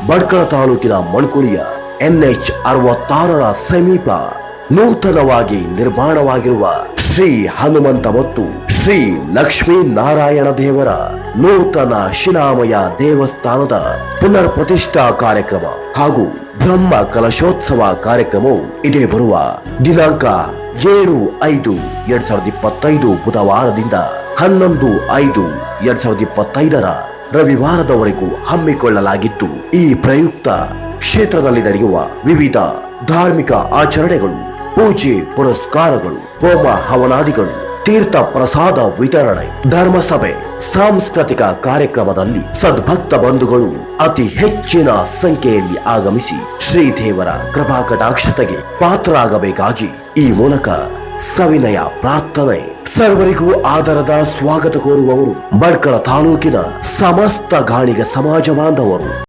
ಭಟ್ಕಳ ತಾಲೂಕಿನ ಮಣ್ಕುಳಿಯ NH 66 ಸಮೀಪ ನೂತನವಾಗಿ ನಿರ್ಮಾಣವಾಗಿರುವ ಶ್ರೀ ಹನುಮಂತ ಮತ್ತು ಶ್ರೀ ಲಕ್ಷ್ಮೀ ನಾರಾಯಣ ದೇವರ ನೂತನ ಶಿಲಾಮಯ ದೇವಸ್ಥಾನದ ಪುನರ್ ಪ್ರತಿಷ್ಠಾ ಕಾರ್ಯಕ್ರಮ ಹಾಗೂ ಬ್ರಹ್ಮ ಕಲಶೋತ್ಸವ ಕಾರ್ಯಕ್ರಮವು ಇದೇ ಬರುವ ದಿನಾಂಕ 7/5/2025 ಬುಧವಾರದಿಂದ 11/5/2025 ರವಿವಾರದವರೆಗೂ ಹಮ್ಮಿಕೊಳ್ಳಲಾಗಿತ್ತು. ಈ ಪ್ರಯುಕ್ತ ಕ್ಷೇತ್ರದಲ್ಲಿ ನಡೆಯುವ ವಿವಿಧ ಧಾರ್ಮಿಕ ಆಚರಣೆಗಳು, ಪೂಜೆ ಪುರಸ್ಕಾರಗಳು, ಹೋಮ ಹವನಾದಿಗಳು, ತೀರ್ಥ ಪ್ರಸಾದ ವಿತರಣೆ, ಧರ್ಮಸಭೆ, ಸಾಂಸ್ಕೃತಿಕ ಕಾರ್ಯಕ್ರಮದಲ್ಲಿ ಸದ್ಭಕ್ತ ಬಂಧುಗಳು ಅತಿ ಹೆಚ್ಚಿನ ಸಂಖ್ಯೆಯಲ್ಲಿ ಆಗಮಿಸಿ ಶ್ರೀದೇವರ ಕೃಪಾ ಕಟಾಕ್ಷತೆಗೆ ಪಾತ್ರರಾಗಬೇಕಾಗಿ ಈ ಮೂಲಕ ಸವಿನಯ ಪ್ರಾರ್ಥನೆ. ಸರ್ವರಿಗೂ ಆದರದ ಸ್ವಾಗತ ಕೋರುವವರು ಭಟ್ಕಳ ತಾಲೂಕಿನ ಸಮಸ್ತ ಗಾಣಿಗ ಸಮಾಜ ಬಾಂಧವರು.